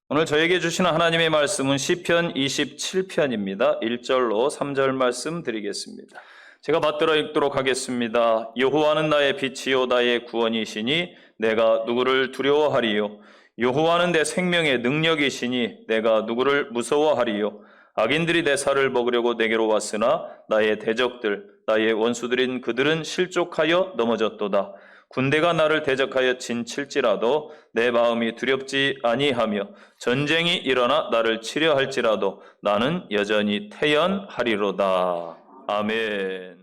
오늘 저에게 주시는 하나님의 말씀은 시편 27편입니다. 1절로 3절 말씀 드리겠습니다. 제가 받들어 읽도록 하겠습니다. 여호와는 나의 빛이요 나의 구원이시니 내가 누구를 두려워하리요. 여호와는 내 생명의 능력이시니 내가 누구를 무서워하리요. 악인들이 내 살을 먹으려고 내게로 왔으나 나의 대적들 나의 원수들인 그들은 실족하여 넘어졌도다. 군대가 나를 대적하여 진칠지라도 내 마음이 두렵지 아니하며 전쟁이 일어나 나를 치려 할지라도 나는 여전히 태연하리로다. 아멘.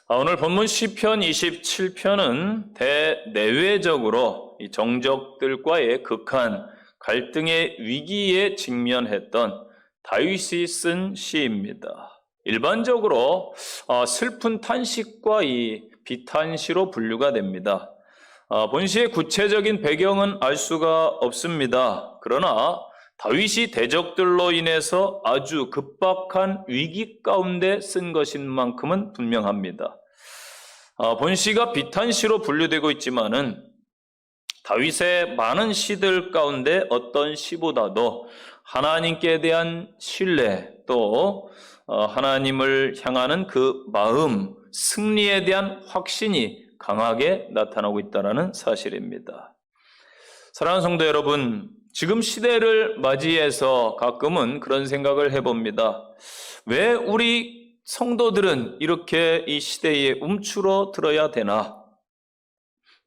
오늘 본문 시편 27편은 대내외적으로 이 정적들과의 극한 갈등의 위기에 직면했던 다윗이 쓴 시입니다. 일반적으로 슬픈 탄식과 이 비탄시로 분류가 됩니다. 본시의 구체적인 배경은 알 수가 없습니다. 그러나 다윗이 대적들로 인해서 아주 급박한 위기 가운데 쓴 것인 만큼은 분명합니다. 본시가 비탄시로 분류되고 있지만은 다윗의 많은 시들 가운데 어떤 시보다도 하나님께 대한 신뢰 또 하나님을 향하는 그 마음, 승리에 대한 확신이 강하게 나타나고 있다는 사실입니다. 사랑하는 성도 여러분, 지금 시대를 맞이해서 가끔은 그런 생각을 해봅니다. 왜 우리 성도들은 이렇게 이 시대에 움츠러들어야 되나?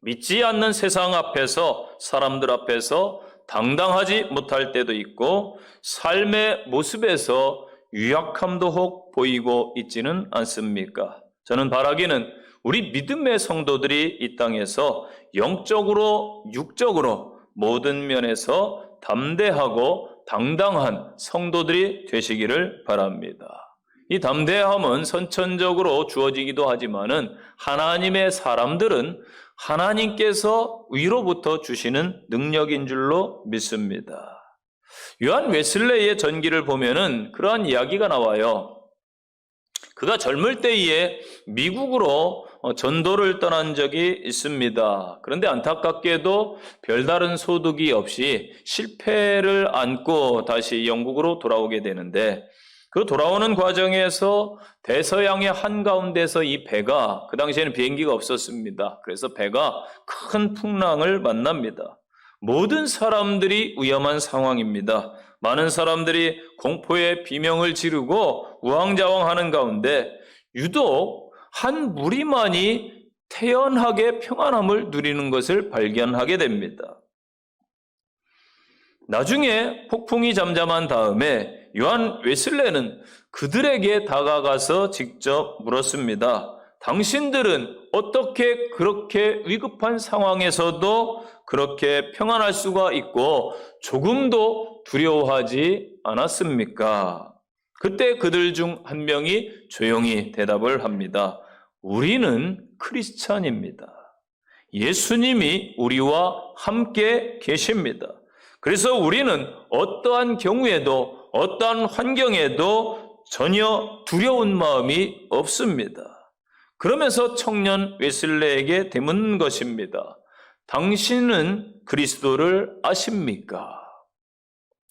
믿지 않는 세상 앞에서, 사람들 앞에서 당당하지 못할 때도 있고 삶의 모습에서 유약함도 혹 보이고 있지는 않습니까? 저는 바라기는 우리 믿음의 성도들이 이 땅에서 영적으로 육적으로 모든 면에서 담대하고 당당한 성도들이 되시기를 바랍니다. 이 담대함은 선천적으로 주어지기도 하지만은 하나님의 사람들은 하나님께서 위로부터 주시는 능력인 줄로 믿습니다. 요한 웨슬레이의 전기를 보면은 그러한 이야기가 나와요. 그가 젊을 때에 미국으로 전도를 떠난 적이 있습니다. 그런데 안타깝게도 별다른 소득이 없이 실패를 안고 다시 영국으로 돌아오게 되는데 그 돌아오는 과정에서 대서양의 한가운데서 이 배가, 그 당시에는 비행기가 없었습니다. 그래서 배가 큰 풍랑을 만납니다. 모든 사람들이 위험한 상황입니다. 많은 사람들이 공포의 비명을 지르고 우왕좌왕하는 가운데 유독 한 무리만이 태연하게 평안함을 누리는 것을 발견하게 됩니다. 나중에 폭풍이 잠잠한 다음에 요한 웨슬레는 그들에게 다가가서 직접 물었습니다. 당신들은 어떻게 그렇게 위급한 상황에서도 그렇게 평안할 수가 있고 조금도 두려워하지 않았습니까? 그때 그들 중 한 명이 조용히 대답을 합니다. 우리는 크리스찬입니다. 예수님이 우리와 함께 계십니다. 그래서 우리는 어떠한 경우에도 어떠한 환경에도 전혀 두려운 마음이 없습니다. 그러면서 청년 웨슬레에게 되묻는 것입니다. 당신은 그리스도를 아십니까?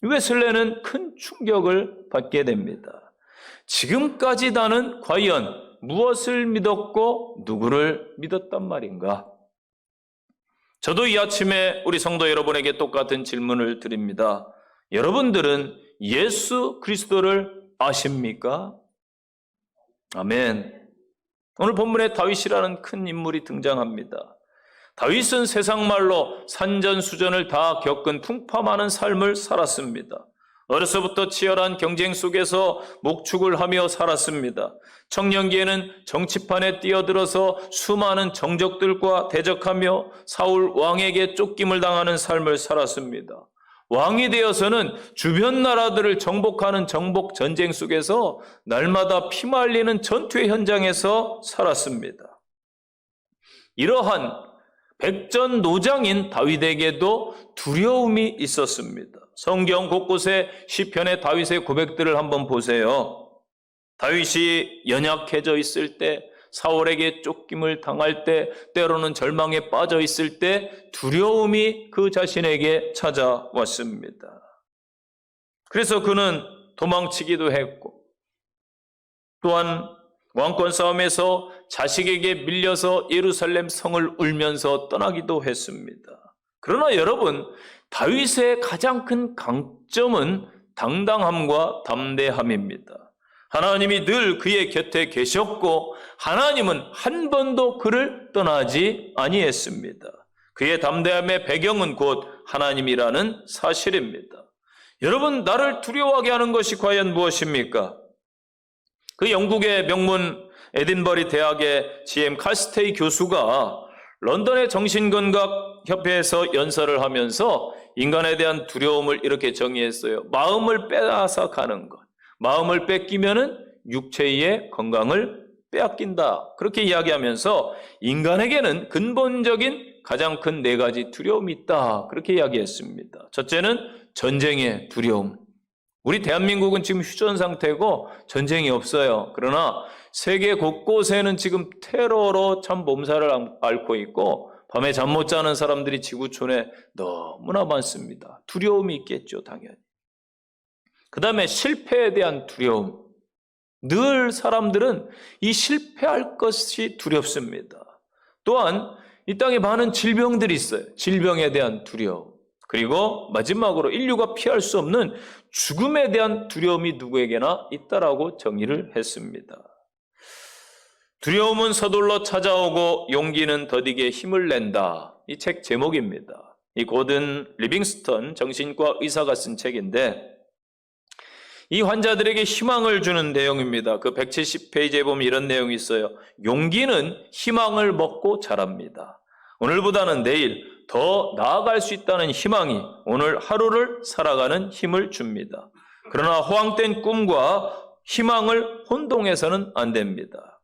웨슬레는 큰 충격을 받게 됩니다. 지금까지 나는 과연 무엇을 믿었고 누구를 믿었단 말인가? 저도 이 아침에 우리 성도 여러분에게 똑같은 질문을 드립니다. 여러분들은 예수 그리스도를 아십니까? 아멘. 오늘 본문에 다윗이라는 큰 인물이 등장합니다. 다윗은 세상 말로 산전수전을 다 겪은 풍파많은 삶을 살았습니다. 어려서부터 치열한 경쟁 속에서 목축을 하며 살았습니다. 청년기에는 정치판에 뛰어들어서 수많은 정적들과 대적하며 사울 왕에게 쫓김을 당하는 삶을 살았습니다. 왕이 되어서는 주변 나라들을 정복하는 정복 전쟁 속에서 날마다 피말리는 전투의 현장에서 살았습니다. 이러한 백전노장인 다윗에게도 두려움이 있었습니다. 성경 곳곳에 시편의 다윗의 고백들을 한번 보세요. 다윗이 연약해져 있을 때, 사울에게 쫓김을 당할 때, 때로는 절망에 빠져 있을 때 두려움이 그 자신에게 찾아왔습니다. 그래서 그는 도망치기도 했고, 또한 왕권 싸움에서 자식에게 밀려서 예루살렘 성을 울면서 떠나기도 했습니다. 그러나 여러분, 다윗의 가장 큰 강점은 당당함과 담대함입니다. 하나님이 늘 그의 곁에 계셨고 하나님은 한 번도 그를 떠나지 아니했습니다. 그의 담대함의 배경은 곧 하나님이라는 사실입니다. 여러분, 나를 두려워하게 하는 것이 과연 무엇입니까? 그 영국의 명문 에딘버리 대학의 GM 칼스테이 교수가 런던의 정신건강협회에서 연설을 하면서 인간에 대한 두려움을 이렇게 정의했어요. 마음을 빼앗아 가는 것. 마음을 뺏기면은 육체의 건강을 빼앗긴다. 그렇게 이야기하면서 인간에게는 근본적인 가장 큰 4가지 두려움이 있다. 그렇게 이야기했습니다. 첫째는 전쟁의 두려움. 우리 대한민국은 지금 휴전 상태고 전쟁이 없어요. 그러나 세계 곳곳에는 지금 테러로 참 몸살을 앓고 있고 밤에 잠 못 자는 사람들이 지구촌에 너무나 많습니다. 두려움이 있겠죠, 당연히. 그 다음에 실패에 대한 두려움. 늘 사람들은 이 실패할 것이 두렵습니다. 또한 이 땅에 많은 질병들이 있어요. 질병에 대한 두려움. 그리고 마지막으로 인류가 피할 수 없는 죽음에 대한 두려움이 누구에게나 있다라고 정의를 했습니다. 두려움은 서둘러 찾아오고 용기는 더디게 힘을 낸다. 이 책 제목입니다. 이 고든 리빙스턴 정신과 의사가 쓴 책인데 이 환자들에게 희망을 주는 내용입니다. 그 170페이지에 보면 이런 내용이 있어요. 용기는 희망을 먹고 자랍니다. 오늘보다는 내일 더 나아갈 수 있다는 희망이 오늘 하루를 살아가는 힘을 줍니다. 그러나 허황된 꿈과 희망을 혼동해서는 안 됩니다.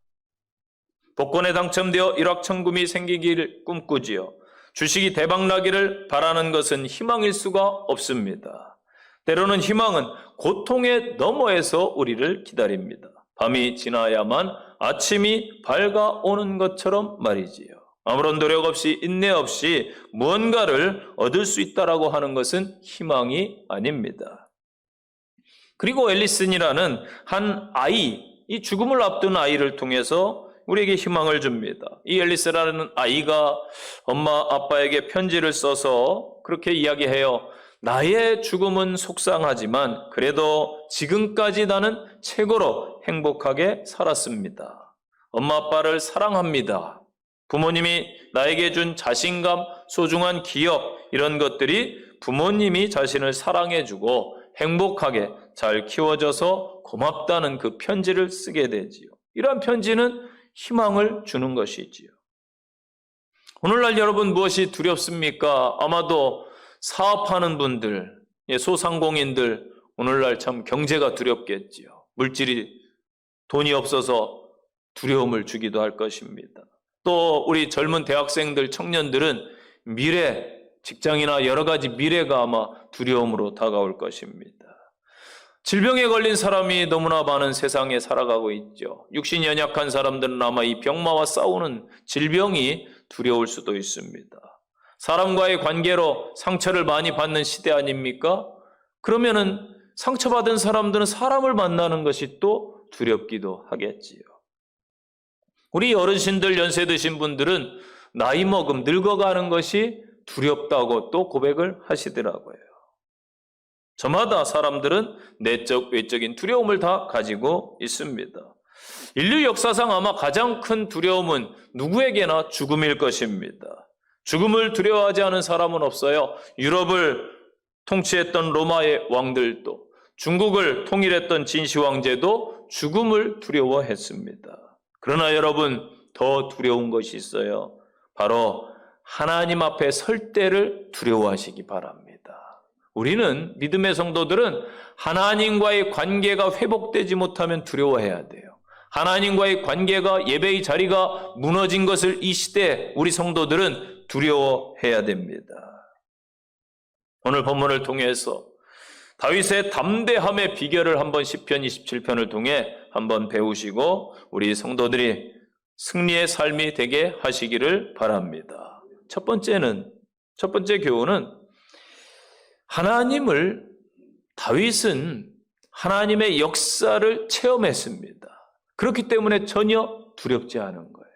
복권에 당첨되어 일확천금이 생기기를 꿈꾸지요. 주식이 대박나기를 바라는 것은 희망일 수가 없습니다. 때로는 희망은 고통의 너머에서 우리를 기다립니다. 밤이 지나야만 아침이 밝아오는 것처럼 말이지요. 아무런 노력 없이 인내 없이 무언가를 얻을 수 있다라고 하는 것은 희망이 아닙니다. 그리고 앨리슨이라는 한 아이, 이 죽음을 앞둔 아이를 통해서 우리에게 희망을 줍니다. 이 앨리스라는 아이가 엄마 아빠에게 편지를 써서 그렇게 이야기해요. 나의 죽음은 속상하지만 그래도 지금까지 나는 최고로 행복하게 살았습니다. 엄마 아빠를 사랑합니다. 부모님이 나에게 준 자신감, 소중한 기억 이런 것들이 부모님이 자신을 사랑해주고 행복하게 잘 키워줘서 고맙다는 그 편지를 쓰게 되지요. 이러한 편지는 희망을 주는 것이지요. 오늘날 여러분 무엇이 두렵습니까? 아마도 사업하는 분들, 소상공인들 오늘날 참 경제가 두렵겠지요. 물질이 돈이 없어서 두려움을 주기도 할 것입니다. 또 우리 젊은 대학생들, 청년들은 미래, 직장이나 여러 가지 미래가 아마 두려움으로 다가올 것입니다. 질병에 걸린 사람이 너무나 많은 세상에 살아가고 있죠. 육신이 연약한 사람들은 아마 이 병마와 싸우는 질병이 두려울 수도 있습니다. 사람과의 관계로 상처를 많이 받는 시대 아닙니까? 그러면은 상처받은 사람들은 사람을 만나는 것이 또 두렵기도 하겠지요. 우리 어르신들, 연세 드신 분들은 나이 먹음, 늙어가는 것이 두렵다고 또 고백을 하시더라고요. 저마다 사람들은 내적, 외적인 두려움을 다 가지고 있습니다. 인류 역사상 아마 가장 큰 두려움은 누구에게나 죽음일 것입니다. 죽음을 두려워하지 않은 사람은 없어요. 유럽을 통치했던 로마의 왕들도, 중국을 통일했던 진시 황제도 죽음을 두려워했습니다. 그러나 여러분, 더 두려운 것이 있어요. 바로 하나님 앞에 설 때를 두려워하시기 바랍니다. 우리는 믿음의 성도들은 하나님과의 관계가 회복되지 못하면 두려워해야 돼요. 하나님과의 관계가, 예배의 자리가 무너진 것을 이 시대 우리 성도들은 두려워해야 됩니다. 오늘 본문을 통해서 다윗의 담대함의 비결을 한번 시편 27편을 통해 한번 배우시고 우리 성도들이 승리의 삶이 되게 하시기를 바랍니다. 첫 번째 교훈은 다윗은 하나님의 역사를 체험했습니다. 그렇기 때문에 전혀 두렵지 않은 거예요.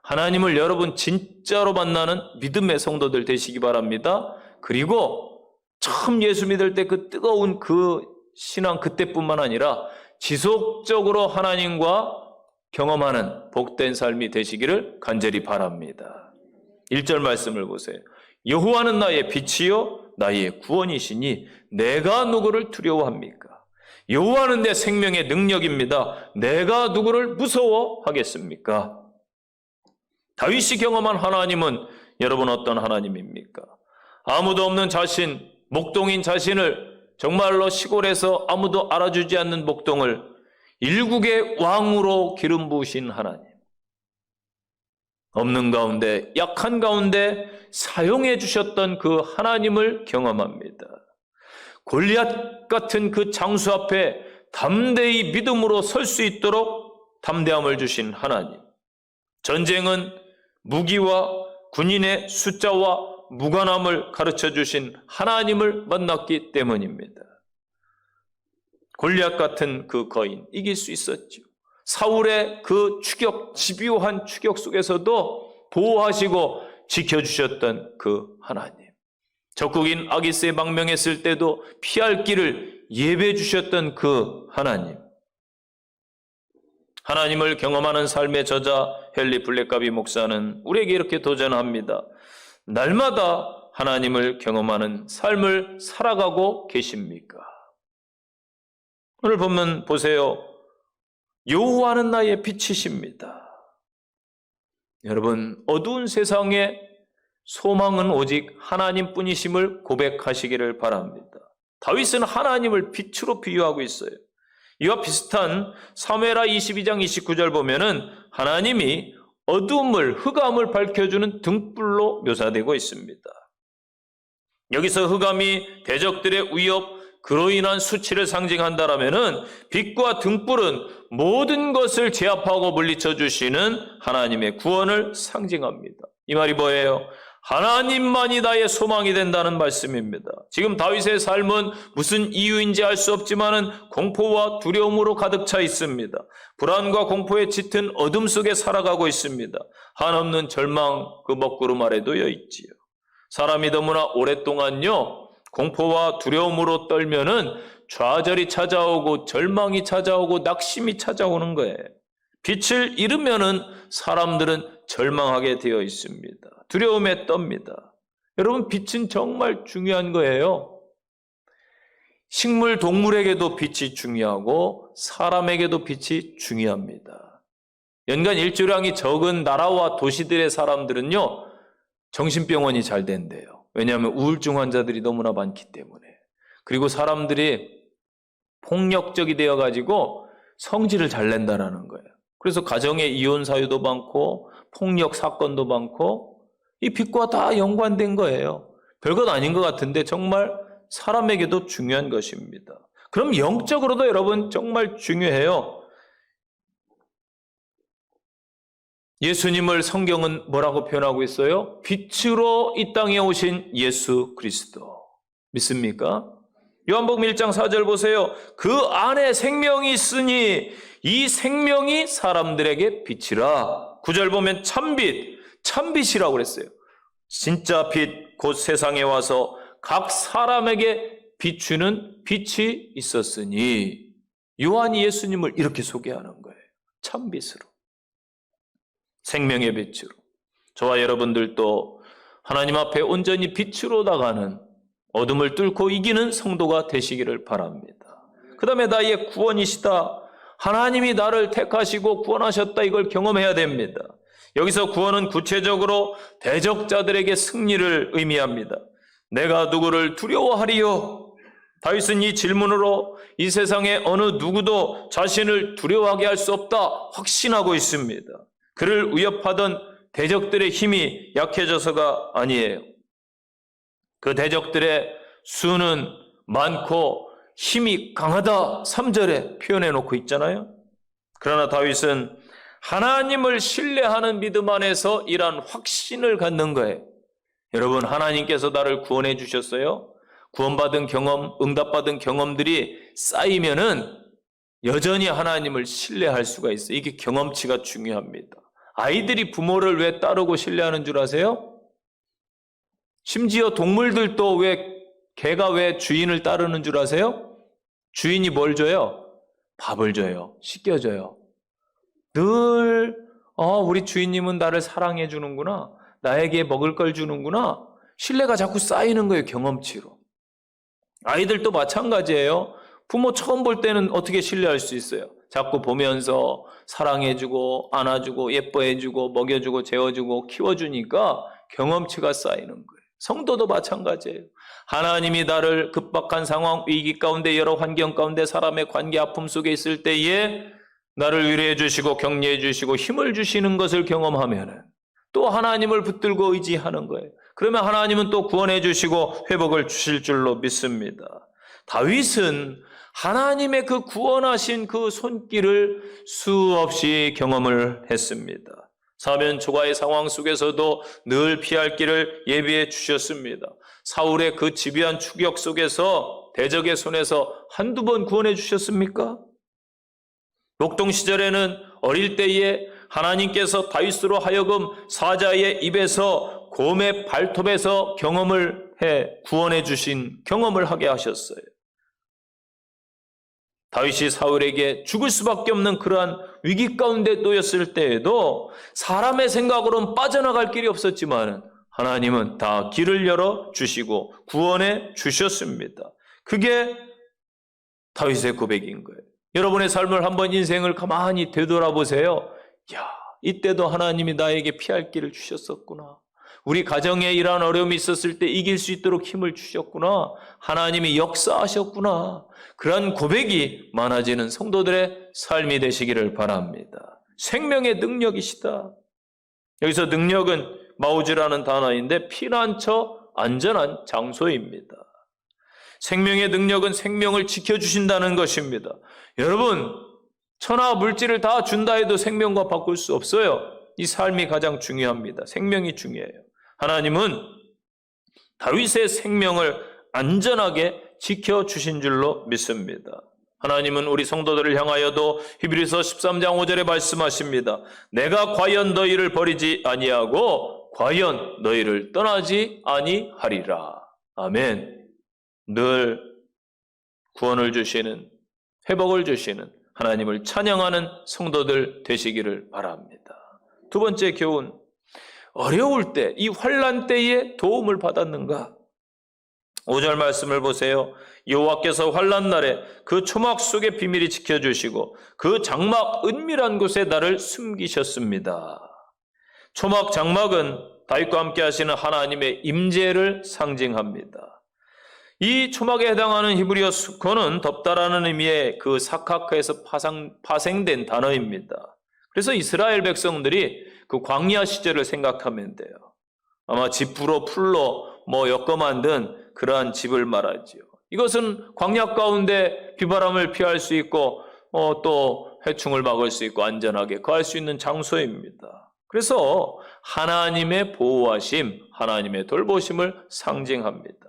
하나님을 여러분 진짜로 만나는 믿음의 성도들 되시기 바랍니다. 그리고 처음 예수 믿을 때 그 뜨거운 그 신앙 그때뿐만 아니라 지속적으로 하나님과 경험하는 복된 삶이 되시기를 간절히 바랍니다. 1절 말씀을 보세요. 여호와는 나의 빛이요 나의 구원이시니 내가 누구를 두려워합니까? 여호와는 내 생명의 능력입니다. 내가 누구를 무서워하겠습니까? 다윗이 경험한 하나님은 여러분 어떤 하나님입니까? 아무도 없는 자신, 목동인 자신을 정말로 시골에서 아무도 알아주지 않는 목동을 일국의 왕으로 기름 부으신 하나님. 없는 가운데, 약한 가운데 사용해 주셨던 그 하나님을 경험합니다. 골리앗 같은 그 장수 앞에 담대히 믿음으로 설 수 있도록 담대함을 주신 하나님. 전쟁은 무기와 군인의 숫자와 무관함을 가르쳐 주신 하나님을 만났기 때문입니다. 골리앗 같은 그 거인 이길 수 있었죠. 사울의 그 집요한 추격 속에서도 보호하시고 지켜주셨던 그 하나님. 적국인 아기스에 망명했을 때도 피할 길을 예배해 주셨던 그 하나님. 하나님을 경험하는 삶의 저자 헨리 블랙가비 목사는 우리에게 이렇게 도전합니다. 날마다 하나님을 경험하는 삶을 살아가고 계십니까? 오늘 본문 보세요. 여호와는 나의 빛이십니다. 여러분, 어두운 세상에 소망은 오직 하나님뿐이심을 고백하시기를 바랍니다. 다윗은 하나님을 빛으로 비유하고 있어요. 이와 비슷한 사무엘하 22장 29절 보면은 하나님이 어둠을, 흑암을 밝혀주는 등불로 묘사되고 있습니다. 여기서 흑암이 대적들의 위협, 그로 인한 수치를 상징한다라면은 빛과 등불은 모든 것을 제압하고 물리쳐 주시는 하나님의 구원을 상징합니다. 이 말이 뭐예요? 하나님만이 나의 소망이 된다는 말씀입니다. 지금 다윗의 삶은 무슨 이유인지 알 수 없지만은 공포와 두려움으로 가득 차 있습니다. 불안과 공포에 짙은 어둠 속에 살아가고 있습니다. 한없는 절망 그 먹구름 아래 놓여 있지요. 사람이 너무나 오랫동안요 공포와 두려움으로 떨면은 좌절이 찾아오고 절망이 찾아오고 낙심이 찾아오는 거예요. 빛을 잃으면은 사람들은 절망하게 되어 있습니다. 두려움에 떱니다. 여러분, 빛은 정말 중요한 거예요. 식물, 동물에게도 빛이 중요하고 사람에게도 빛이 중요합니다. 연간 일조량이 적은 나라와 도시들의 사람들은요, 정신병원이 잘 된대요. 왜냐하면 우울증 환자들이 너무나 많기 때문에. 그리고 사람들이 폭력적이 되어가지고 성질을 잘 낸다라는 거예요. 그래서 가정의 이혼 사유도 많고 폭력 사건도 많고 이 빛과 다 연관된 거예요. 별것 아닌 것 같은데 정말 사람에게도 중요한 것입니다. 그럼 영적으로도 여러분 정말 중요해요. 예수님을 성경은 뭐라고 표현하고 있어요? 빛으로 이 땅에 오신 예수 그리스도. 믿습니까? 요한복음 1장 4절 보세요. 그 안에 생명이 있으니 이 생명이 사람들에게 빛이라. 9절 보면 참빛이라고 그랬어요. 진짜 빛, 곧 세상에 와서 각 사람에게 비추는 빛이 있었으니 요한이 예수님을 이렇게 소개하는 거예요. 참빛으로. 생명의 빛으로. 저와 여러분들도 하나님 앞에 온전히 빛으로 나가는 어둠을 뚫고 이기는 성도가 되시기를 바랍니다. 그 다음에 나의 구원이시다. 하나님이 나를 택하시고 구원하셨다. 이걸 경험해야 됩니다. 여기서 구원은 구체적으로 대적자들에게 승리를 의미합니다. 내가 누구를 두려워하리요? 다윗은 이 질문으로 이 세상에 어느 누구도 자신을 두려워하게 할 수 없다 확신하고 있습니다. 그를 위협하던 대적들의 힘이 약해져서가 아니에요. 그 대적들의 수는 많고 힘이 강하다 3절에 표현해 놓고 있잖아요. 그러나 다윗은 하나님을 신뢰하는 믿음 안에서 이러한 확신을 갖는 거예요. 여러분, 하나님께서 나를 구원해 주셨어요? 구원받은 경험, 응답받은 경험들이 쌓이면은 여전히 하나님을 신뢰할 수가 있어요. 이게 경험치가 중요합니다. 아이들이 부모를 왜 따르고 신뢰하는 줄 아세요? 심지어 동물들도 개가 왜 주인을 따르는 줄 아세요? 주인이 뭘 줘요? 밥을 줘요. 씻겨줘요. 늘 우리 주인님은 나를 사랑해 주는구나. 나에게 먹을 걸 주는구나. 신뢰가 자꾸 쌓이는 거예요. 경험치로. 아이들도 마찬가지예요. 부모 처음 볼 때는 어떻게 신뢰할 수 있어요? 자꾸 보면서 사랑해주고 안아주고 예뻐해주고 먹여주고 재워주고 키워주니까 경험치가 쌓이는 거예요. 성도도 마찬가지예요. 하나님이 나를 급박한 상황, 위기 가운데 여러 환경 가운데 사람의 관계 아픔 속에 있을 때에 나를 위로해 주시고 격려해 주시고 힘을 주시는 것을 경험하면 또 하나님을 붙들고 의지하는 거예요. 그러면 하나님은 또 구원해 주시고 회복을 주실 줄로 믿습니다. 다윗은 하나님의 그 구원하신 그 손길을 수없이 경험을 했습니다. 사면 초과의 상황 속에서도 늘 피할 길을 예비해 주셨습니다. 사울의 그 집요한 추격 속에서 대적의 손에서 한두 번 구원해 주셨습니까? 목동 시절에는 어릴 때에 하나님께서 다윗으로 하여금 사자의 입에서 곰의 발톱에서 경험을 해 구원해 주신 경험을 하게 하셨어요. 다윗이 사울에게 죽을 수밖에 없는 그러한 위기 가운데 놓였을 때에도 사람의 생각으로는 빠져나갈 길이 없었지만 하나님은 다 길을 열어 주시고 구원해 주셨습니다. 그게 다윗의 고백인 거예요. 여러분의 삶을 한번 인생을 가만히 되돌아보세요. 야, 이때도 하나님이 나에게 피할 길을 주셨었구나. 우리 가정에 이러한 어려움이 있었을 때 이길 수 있도록 힘을 주셨구나. 하나님이 역사하셨구나. 그러한 고백이 많아지는 성도들의 삶이 되시기를 바랍니다. 생명의 능력이시다. 여기서 능력은 마우즈라는 단어인데 피난처, 안전한 장소입니다. 생명의 능력은 생명을 지켜주신다는 것입니다. 여러분, 천하 물질을 다 준다 해도 생명과 바꿀 수 없어요. 이 삶이 가장 중요합니다. 생명이 중요해요. 하나님은 다윗의 생명을 안전하게 지켜주신 줄로 믿습니다. 하나님은 우리 성도들을 향하여도 히브리서 13장 5절에 말씀하십니다. 내가 과연 너희를 버리지 아니하고 과연 너희를 떠나지 아니하리라. 아멘. 늘 구원을 주시는, 회복을 주시는 하나님을 찬양하는 성도들 되시기를 바랍니다. 두 번째 교훈, 어려울 때, 이 환난 때에 도움을 받았는가? 5절 말씀을 보세요. 여호와께서 환난 날에 그 초막 속에 비밀이 지켜주시고 그 장막 은밀한 곳에 나를 숨기셨습니다. 초막 장막은 다윗과 함께 하시는 하나님의 임재를 상징합니다. 이 초막에 해당하는 히브리어 수코는 덥다라는 의미의 그 사카크에서 파생된 단어입니다. 그래서 이스라엘 백성들이 그 광야 시절을 생각하면 돼요. 아마 지푸로 풀로 엮어 만든 그러한 집을 말하지요. 이것은 광야 가운데 비바람을 피할 수 있고 또 해충을 막을 수 있고 안전하게 거할 수 있는 장소입니다. 그래서 하나님의 보호하심, 하나님의 돌보심을 상징합니다.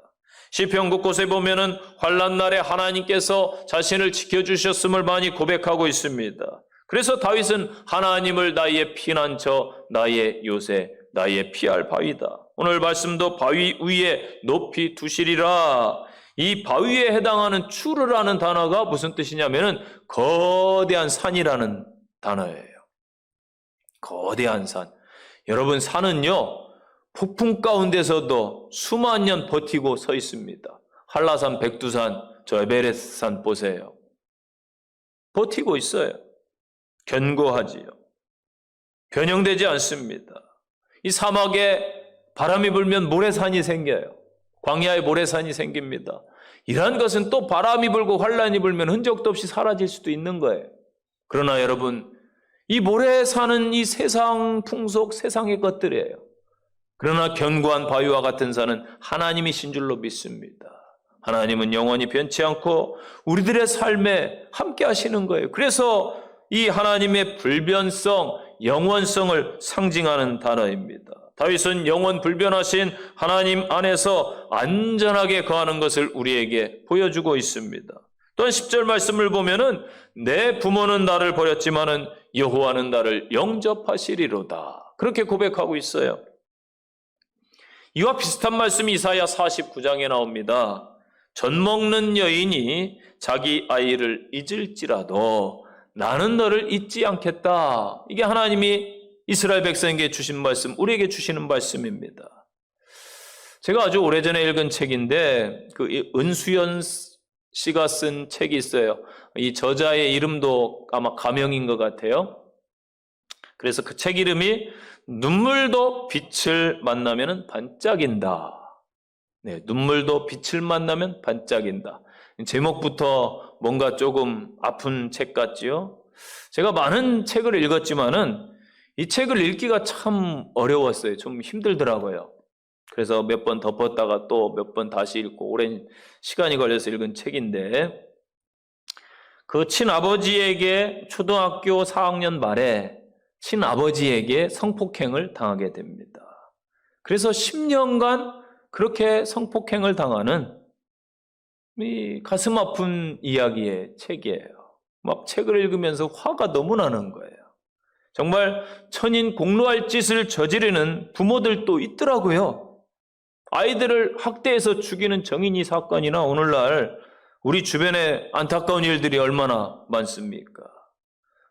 시편 곳곳에 보면은 환난 날에 하나님께서 자신을 지켜주셨음을 많이 고백하고 있습니다. 그래서 다윗은 하나님을 나의 피난처, 나의 요새, 나의 피할 바위다. 오늘 말씀도 바위 위에 높이 두시리라. 이 바위에 해당하는 추르라는 단어가 무슨 뜻이냐면은 거대한 산이라는 단어예요. 거대한 산. 여러분, 산은요, 폭풍 가운데서도 수만 년 버티고 서 있습니다. 한라산, 백두산, 저 에베레스트산 보세요. 버티고 있어요. 견고하지요. 변형되지 않습니다. 이 사막에 바람이 불면 모래산이 생겨요. 광야에 모래산이 생깁니다. 이러한 것은 또 바람이 불고 환란이 불면 흔적도 없이 사라질 수도 있는 거예요. 그러나 여러분, 이 모래산은 이 세상 풍속, 세상의 것들이에요. 그러나 견고한 바위와 같은 산은 하나님이신 줄로 믿습니다. 하나님은 영원히 변치 않고 우리들의 삶에 함께 하시는 거예요. 그래서 이 하나님의 불변성, 영원성을 상징하는 단어입니다. 다윗은 영원 불변하신 하나님 안에서 안전하게 거하는 것을 우리에게 보여주고 있습니다. 또한 10절 말씀을 보면은 내 부모는 나를 버렸지만은 여호와는 나를 영접하시리로다. 그렇게 고백하고 있어요. 이와 비슷한 말씀이 이사야 49장에 나옵니다. 젖 먹는 여인이 자기 아이를 잊을지라도 나는 너를 잊지 않겠다. 이게 하나님이 이스라엘 백성에게 주신 말씀, 우리에게 주시는 말씀입니다. 제가 아주 오래전에 읽은 책인데 그 은수연 씨가 쓴 책이 있어요. 이 저자의 이름도 아마 가명인 것 같아요. 그래서 그 책 이름이 눈물도 빛을 만나면 반짝인다. 네, 눈물도 빛을 만나면 반짝인다. 제목부터 뭔가 조금 아픈 책 같지요? 제가 많은 책을 읽었지만은 이 책을 읽기가 참 어려웠어요. 좀 힘들더라고요. 그래서 몇 번 덮었다가 또 몇 번 다시 읽고 오랜 시간이 걸려서 읽은 책인데 그 친아버지에게 초등학교 4학년 말에 친아버지에게 성폭행을 당하게 됩니다. 그래서 10년간 그렇게 성폭행을 당하는 이 가슴 아픈 이야기의 책이에요. 막 책을 읽으면서 화가 너무 나는 거예요. 정말 천인 공로할 짓을 저지르는 부모들도 있더라고요. 아이들을 학대해서 죽이는 정인이 사건이나 오늘날 우리 주변에 안타까운 일들이 얼마나 많습니까?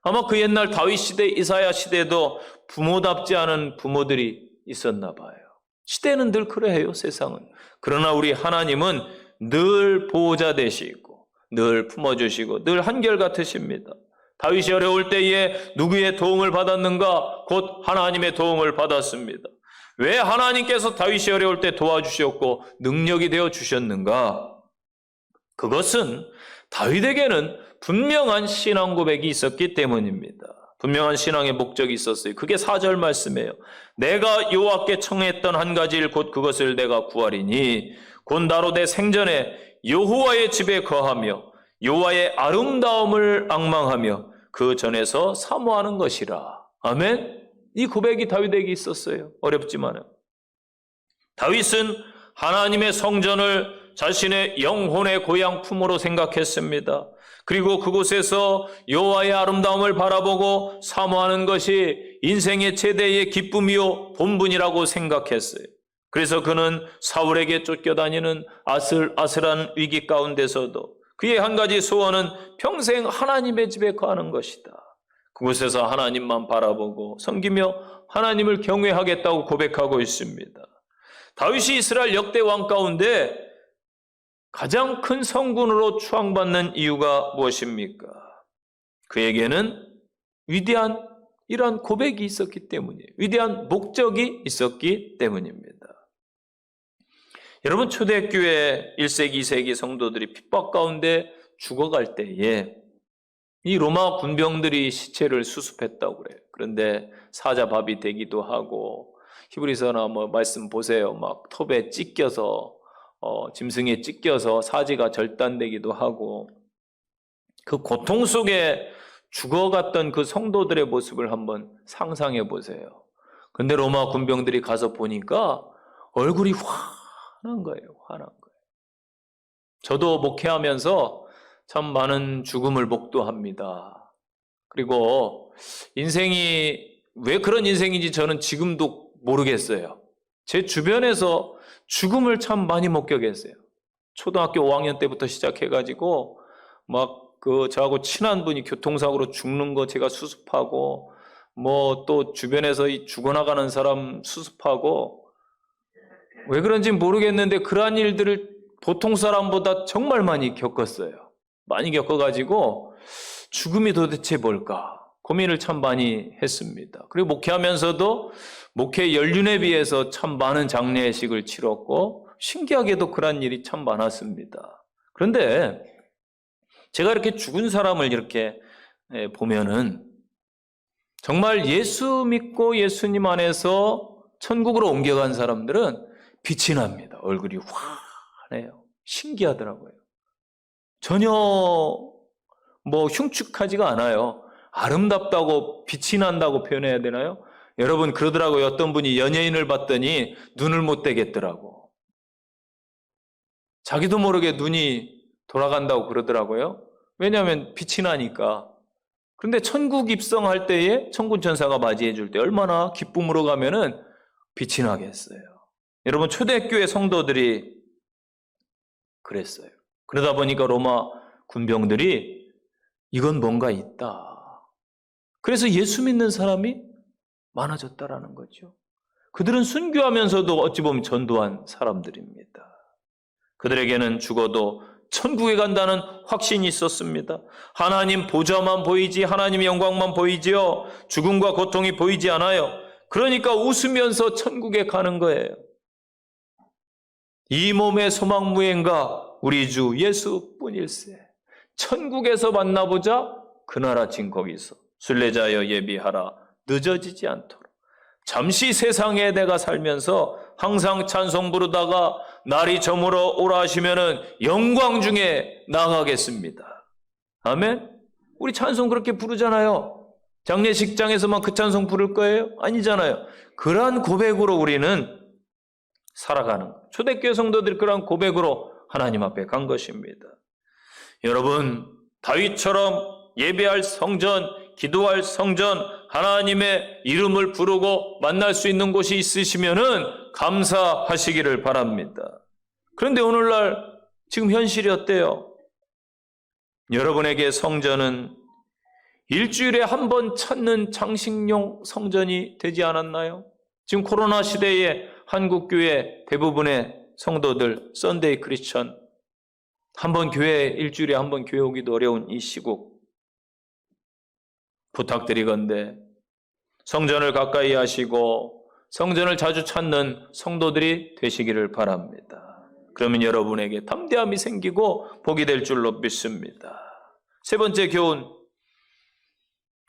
아마 그 옛날 다윗 시대, 이사야 시대에도 부모답지 않은 부모들이 있었나 봐요. 시대는 늘 그래요, 세상은. 그러나 우리 하나님은 늘 보호자 되시고 늘 품어주시고 늘 한결같으십니다. 다윗이 어려울 때에 누구의 도움을 받았는가? 곧 하나님의 도움을 받았습니다. 왜 하나님께서 다윗이 어려울 때 도와주셨고 능력이 되어 주셨는가? 그것은 다윗에게는 분명한 신앙 고백이 있었기 때문입니다. 분명한 신앙의 목적이 있었어요. 그게 4절 말씀이에요. 내가 여호와께 청했던 한 가지 일 곧 그것을 내가 구하리니 곧 나로 내 생전에 여호와의 집에 거하며 여호와의 아름다움을 앙망하며 그 전에서 사모하는 것이라. 아멘. 이 고백이 다윗에게 있었어요. 어렵지만은 다윗은 하나님의 성전을 자신의 영혼의 고향품으로 생각했습니다. 그리고 그곳에서 여호와의 아름다움을 바라보고 사모하는 것이 인생의 최대의 기쁨이요 본분이라고 생각했어요. 그래서 그는 사울에게 쫓겨다니는 아슬아슬한 위기 가운데서도 그의 한 가지 소원은 평생 하나님의 집에 거하는 것이다. 그곳에서 하나님만 바라보고 섬기며 하나님을 경외하겠다고 고백하고 있습니다. 다윗이 이스라엘 역대 왕 가운데 가장 큰 성군으로 추앙받는 이유가 무엇입니까? 그에게는 위대한 이러한 고백이 있었기 때문이에요. 위대한 목적이 있었기 때문입니다. 여러분, 초대교회 1세기, 2세기 성도들이 핍박 가운데 죽어갈 때에 이 로마 군병들이 시체를 수습했다고 그래요. 그런데 사자밥이 되기도 하고 히브리서나 말씀 보세요. 막 톱에 찢겨서 짐승에 찢겨서 사지가 절단되기도 하고 그 고통 속에 죽어갔던 그 성도들의 모습을 한번 상상해 보세요. 근데 로마 군병들이 가서 보니까 얼굴이 환한 거예요. 환한 거예요. 저도 목회하면서 참 많은 죽음을 목도합니다. 그리고 인생이 왜 그런 인생인지 저는 지금도 모르겠어요. 제 주변에서 죽음을 참 많이 목격했어요. 초등학교 5학년 때부터 시작해가지고 저하고 친한 분이 교통사고로 죽는 거 제가 수습하고 또 주변에서 이 죽어나가는 사람 수습하고 왜 그런지 모르겠는데 그러한 일들을 보통 사람보다 정말 많이 겪었어요. 많이 겪어가지고 죽음이 도대체 뭘까 고민을 참 많이 했습니다. 그리고 목회하면서도 목회 연륜에 비해서 참 많은 장례식을 치렀고 신기하게도 그런 일이 참 많았습니다. 그런데 제가 이렇게 죽은 사람을 이렇게 보면은 정말 예수 믿고 예수님 안에서 천국으로 옮겨간 사람들은 빛이 납니다. 얼굴이 환해요. 신기하더라고요. 전혀 흉측하지가 않아요. 아름답다고 빛이 난다고 표현해야 되나요? 여러분 그러더라고요. 어떤 분이 연예인을 봤더니 눈을 못 떼겠더라고. 자기도 모르게 눈이 돌아간다고 그러더라고요. 왜냐하면 빛이 나니까. 그런데 천국 입성할 때에 천군 천사가 맞이해 줄 때 얼마나 기쁨으로 가면은 빛이 나겠어요. 여러분 초대교회 성도들이 그랬어요. 그러다 보니까 로마 군병들이 이건 뭔가 있다. 그래서 예수 믿는 사람이 많아졌다라는 거죠. 그들은 순교하면서도 어찌 보면 전도한 사람들입니다. 그들에게는 죽어도 천국에 간다는 확신이 있었습니다. 하나님 보좌만 보이지 하나님의 영광만 보이지요. 죽음과 고통이 보이지 않아요. 그러니까 웃으면서 천국에 가는 거예요. 이 몸의 소망무행가 우리 주 예수뿐일세. 천국에서 만나보자. 그날 아침 거기서 순례자여 예비하라. 늦어지지 않도록. 잠시 세상에 내가 살면서 항상 찬송 부르다가 날이 저물어 오라 하시면은 영광 중에 나가겠습니다. 아멘? 우리 찬송 그렇게 부르잖아요. 장례식장에서만 그 찬송 부를 거예요? 아니잖아요. 그러한 고백으로 우리는 살아가는 거예요. 초대교회 성도들이 그러한 고백으로 하나님 앞에 간 것입니다. 여러분 다윗처럼 예배할 성전, 기도할 성전, 하나님의 이름을 부르고 만날 수 있는 곳이 있으시면은 감사하시기를 바랍니다. 그런데 오늘날 지금 현실이 어때요? 여러분에게 성전은 일주일에 한 번 찾는 장식용 성전이 되지 않았나요? 지금 코로나 시대에 한국교회 대부분의 성도들 썬데이 크리스천 일주일에 한 번 교회 오기도 어려운 이 시국 부탁드리건대 성전을 가까이 하시고 성전을 자주 찾는 성도들이 되시기를 바랍니다. 그러면 여러분에게 담대함이 생기고 복이 될 줄로 믿습니다. 세 번째 교훈,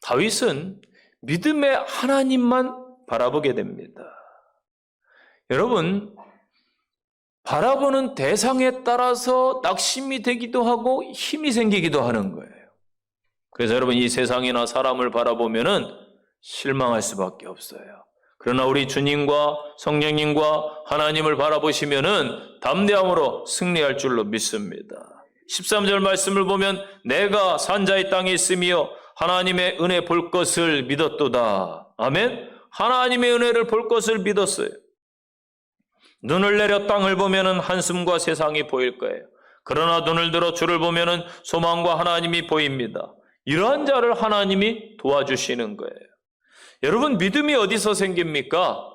다윗은 믿음의 하나님만 바라보게 됩니다. 여러분 바라보는 대상에 따라서 낙심이 되기도 하고 힘이 생기기도 하는 거예요. 그래서 여러분 이 세상이나 사람을 바라보면은 실망할 수밖에 없어요. 그러나 우리 주님과 성령님과 하나님을 바라보시면은 담대함으로 승리할 줄로 믿습니다. 13절 말씀을 보면 내가 산자의 땅에 있으며 하나님의 은혜 볼 것을 믿었도다. 아멘. 하나님의 은혜를 볼 것을 믿었어요. 눈을 내려 땅을 보면은 한숨과 세상이 보일 거예요. 그러나 눈을 들어 주를 보면은 소망과 하나님이 보입니다. 이러한 자를 하나님이 도와주시는 거예요. 여러분 믿음이 어디서 생깁니까?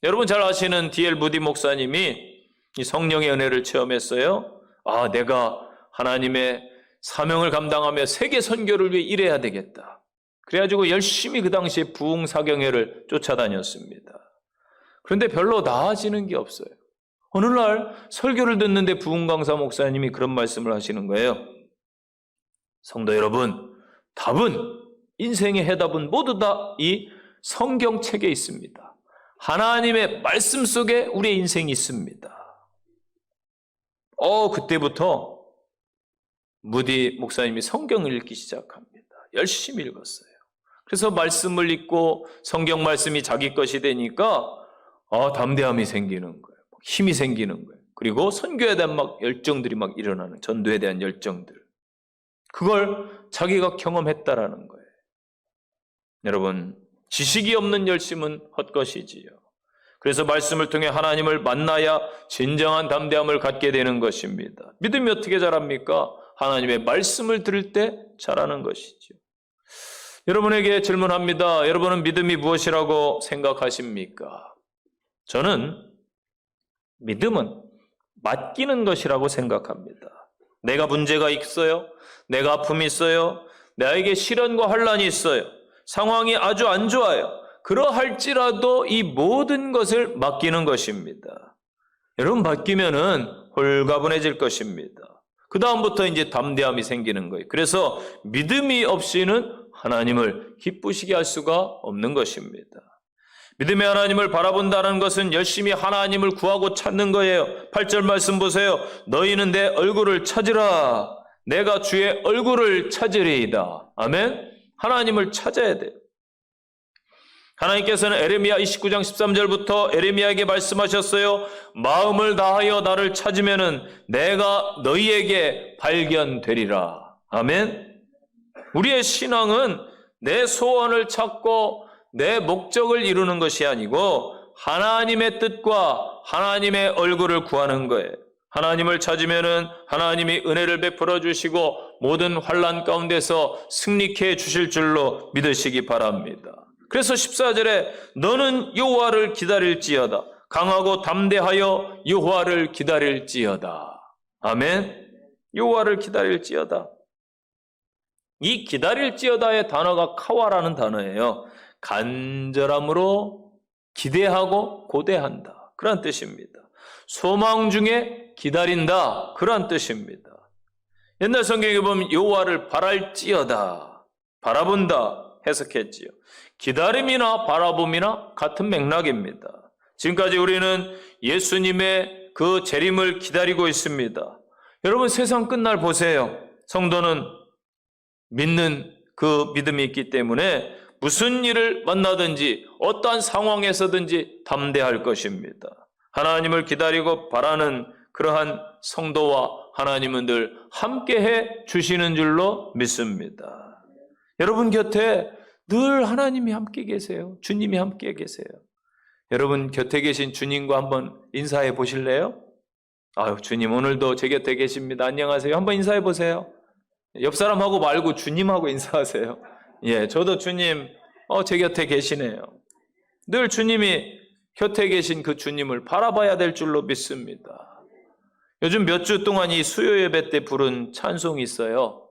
여러분 잘 아시는 D.L. 무디 목사님이 이 성령의 은혜를 체험했어요. 내가 하나님의 사명을 감당하며 세계 선교를 위해 일해야 되겠다. 그래가지고 열심히 그 당시에 부흥사경회를 쫓아다녔습니다. 그런데 별로 나아지는 게 없어요. 어느 날 설교를 듣는데 부흥강사 목사님이 그런 말씀을 하시는 거예요. 성도 여러분, 인생의 해답은 모두 다 이 성경책에 있습니다. 하나님의 말씀 속에 우리의 인생이 있습니다. 그때부터 무디 목사님이 성경을 읽기 시작합니다. 열심히 읽었어요. 그래서 말씀을 읽고 성경 말씀이 자기 것이 되니까 담대함이 생기는 거예요. 힘이 생기는 거예요. 그리고 선교에 대한 열정들이 일어나는, 전도에 대한 열정들. 그걸 자기가 경험했다라는 거예요. 여러분, 지식이 없는 열심은 헛것이지요. 그래서 말씀을 통해 하나님을 만나야 진정한 담대함을 갖게 되는 것입니다. 믿음이 어떻게 자랍니까? 하나님의 말씀을 들을 때 자라는 것이죠. 여러분에게 질문합니다. 여러분은 믿음이 무엇이라고 생각하십니까? 저는 믿음은 맡기는 것이라고 생각합니다. 내가 문제가 있어요. 내가 아픔이 있어요. 나에게 시련과 환난이 있어요. 상황이 아주 안 좋아요. 그러할지라도 이 모든 것을 맡기는 것입니다. 여러분 맡기면은 홀가분해질 것입니다. 그 다음부터 이제 담대함이 생기는 거예요. 그래서 믿음이 없이는 하나님을 기쁘시게 할 수가 없는 것입니다. 믿음의 하나님을 바라본다는 것은 열심히 하나님을 구하고 찾는 거예요. 8절 말씀 보세요. 너희는 내 얼굴을 찾으라. 내가 주의 얼굴을 찾으리이다. 아멘. 하나님을 찾아야 돼요. 하나님께서는 에레미야 29장 13절부터 에레미야에게 말씀하셨어요. 마음을 다하여 나를 찾으면은 내가 너희에게 발견되리라. 아멘. 우리의 신앙은 내 소원을 찾고 내 목적을 이루는 것이 아니고 하나님의 뜻과 하나님의 얼굴을 구하는 거예요. 하나님을 찾으면은 하나님이 은혜를 베풀어 주시고 모든 환난 가운데서 승리케 해 주실 줄로 믿으시기 바랍니다. 그래서 14절에 너는 여호와를 기다릴지어다. 강하고 담대하여 여호와를 기다릴지어다. 아멘. 여호와를 기다릴지어다. 이 기다릴지어다의 단어가 카와라는 단어예요. 간절함으로 기대하고 고대한다. 그런 뜻입니다. 소망 중에 기다린다. 그런 뜻입니다. 옛날 성경에 보면 여호와를 바랄지어다. 바라본다 해석했지요. 기다림이나 바라봄이나 같은 맥락입니다. 지금까지 우리는 예수님의 그 재림을 기다리고 있습니다. 여러분 세상 끝날 보세요. 성도는 믿는 그 믿음이 있기 때문에 무슨 일을 만나든지 어떠한 상황에서든지 담대할 것입니다. 하나님을 기다리고 바라는 그러한 성도와 하나님은 늘 함께해 주시는 줄로 믿습니다. 여러분 곁에 늘 하나님이 함께 계세요. 주님이 함께 계세요. 여러분 곁에 계신 주님과 한번 인사해 보실래요? 아유, 주님 오늘도 제 곁에 계십니다. 안녕하세요. 한번 인사해 보세요. 옆 사람하고 말고 주님하고 인사하세요. 예, 저도 주님, 제 곁에 계시네요. 늘 주님이 곁에 계신 그 주님을 바라봐야 될 줄로 믿습니다. 요즘 몇 주 동안 이 수요 예배 때 부른 찬송이 있어요.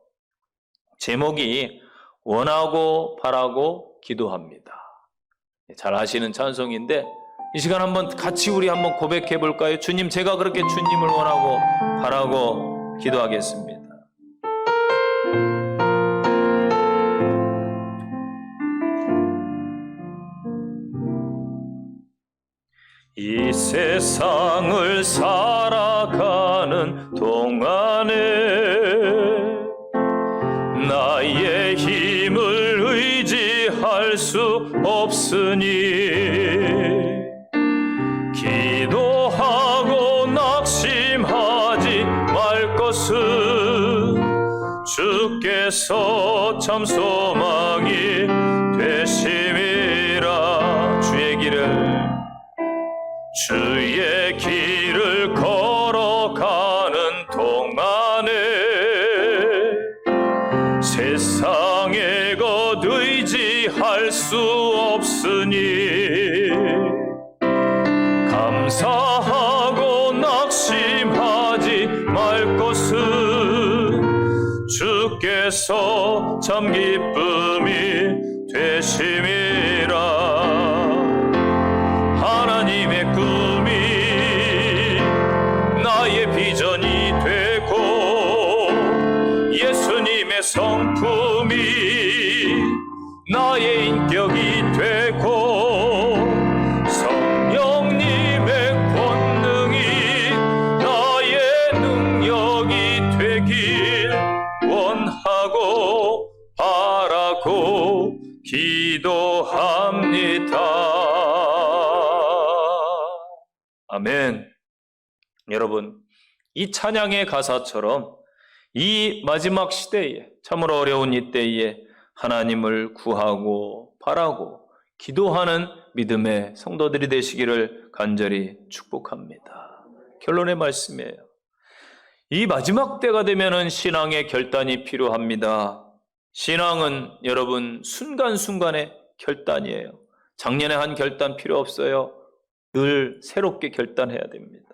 제목이 원하고 바라고 기도합니다. 잘 아시는 찬송인데 이 시간 한번 같이 우리 한번 고백해 볼까요? 주님, 제가 그렇게 주님을 원하고 바라고 기도하겠습니다. 이 세상을 살아가는 동안에 나의 힘을 의지할 수 없으니 기도하고 낙심하지 말 것은 주께서 참 소망이 되심이라. 주의 길을 걸어가는 동안에 세상에 것 의지할 수 없으니 감사하고 낙심하지 말 것은 주께서 참 기쁨이 되심이라. 하나님의 꿈이 나의 비전이 되고 예수님의 성품이 나의 인격이 되고 성령님의 권능이 나의 능력이 되길 원하고 바라고 기도합니다. 아멘. 여러분, 이 찬양의 가사처럼 이 마지막 시대에, 참으로 어려운 이 때에 하나님을 구하고 바라고 기도하는 믿음의 성도들이 되시기를 간절히 축복합니다. 결론의 말씀이에요. 이 마지막 때가 되면은 신앙의 결단이 필요합니다. 신앙은 여러분 순간순간의 결단이에요. 작년에 한 결단 필요 없어요. 늘 새롭게 결단해야 됩니다.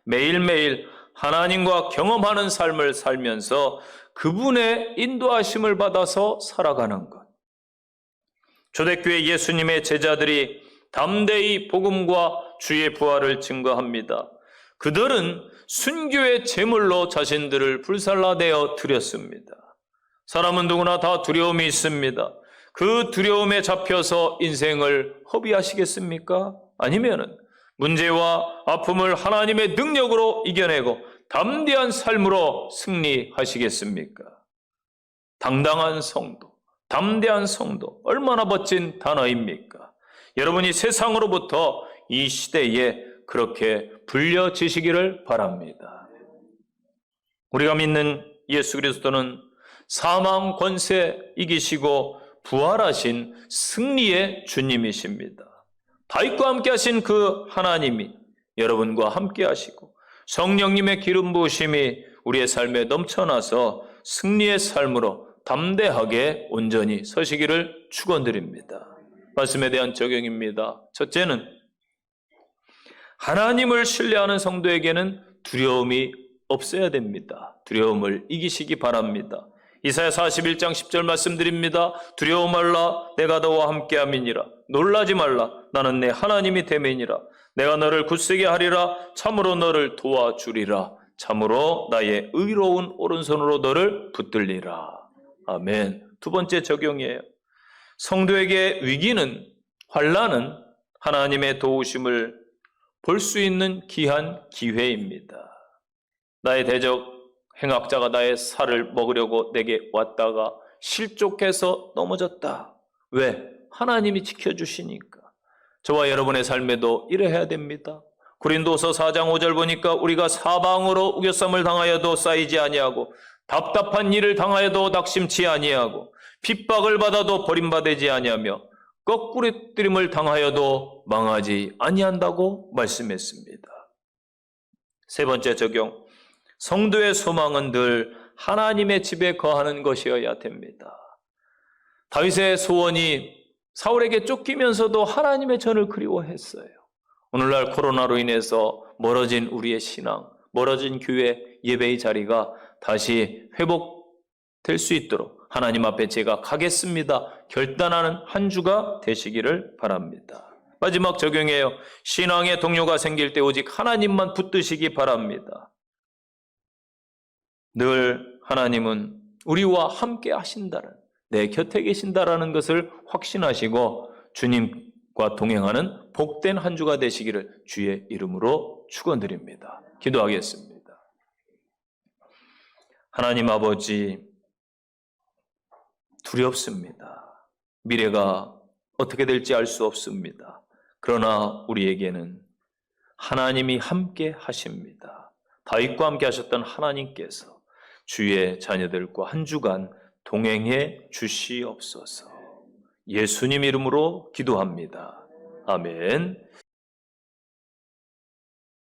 매일매일 하나님과 경험하는 삶을 살면서 그분의 인도하심을 받아서 살아가는 것. 초대교회 예수님의 제자들이 담대히 복음과 주의 부활을 증거합니다. 그들은 순교의 제물로 자신들을 불살라내어 드렸습니다. 사람은 누구나 다 두려움이 있습니다. 그 두려움에 잡혀서 인생을 허비하시겠습니까? 아니면은 문제와 아픔을 하나님의 능력으로 이겨내고 담대한 삶으로 승리하시겠습니까? 당당한 성도, 담대한 성도, 얼마나 멋진 단어입니까? 여러분이 세상으로부터 이 시대에 그렇게 불려지시기를 바랍니다. 우리가 믿는 예수 그리스도는 사망 권세 이기시고 부활하신 승리의 주님이십니다. 다윗과 함께 하신 그 하나님이 여러분과 함께 하시고 성령님의 기름 부으심이 우리의 삶에 넘쳐나서 승리의 삶으로 담대하게 온전히 서시기를 축원드립니다. 말씀에 대한 적용입니다. 첫째는 하나님을 신뢰하는 성도에게는 두려움이 없어야 됩니다. 두려움을 이기시기 바랍니다. 이사야 41장 10절 말씀드립니다. 두려워 말라, 내가 너와 함께함이니라. 놀라지 말라, 나는 내 하나님이 됨이니라. 내가 너를 굳세게 하리라. 참으로 너를 도와주리라. 참으로 나의 의로운 오른손으로 너를 붙들리라. 아멘. 두 번째 적용이에요. 성도에게 위기는, 환난은 하나님의 도우심을 볼 수 있는 귀한 기회입니다. 나의 대적 행악자가 나의 살을 먹으려고 내게 왔다가 실족해서 넘어졌다. 왜? 하나님이 지켜주시니까. 저와 여러분의 삶에도 이래야 됩니다. 고린도서 4장 5절 보니까 우리가 사방으로 우겨쌈을 당하여도 쌓이지 아니하고 답답한 일을 당하여도 낙심치 아니하고 핍박을 받아도 버림받지 아니하며 거꾸리뜨림을 당하여도 망하지 아니한다고 말씀했습니다. 세 번째 적용. 성도의 소망은 늘 하나님의 집에 거하는 것이어야 됩니다. 다윗의 소원이 사울에게 쫓기면서도 하나님의 전을 그리워했어요. 오늘날 코로나로 인해서 멀어진 우리의 신앙, 멀어진 교회 예배의 자리가 다시 회복될 수 있도록 하나님 앞에 제가 가겠습니다. 결단하는 한 주가 되시기를 바랍니다. 마지막 적용이에요. 신앙의 동료가 생길 때 오직 하나님만 붙드시기 바랍니다. 늘 하나님은 우리와 함께 하신다는, 내 곁에 계신다라는 것을 확신하시고 주님과 동행하는 복된 한 주가 되시기를 주의 이름으로 축원드립니다. 기도하겠습니다. 하나님 아버지, 두렵습니다. 미래가 어떻게 될지 알 수 없습니다. 그러나 우리에게는 하나님이 함께 하십니다. 다윗과 함께 하셨던 하나님께서 주의 자녀들과 한 주간 동행해 주시옵소서. 예수님 이름으로 기도합니다. 아멘.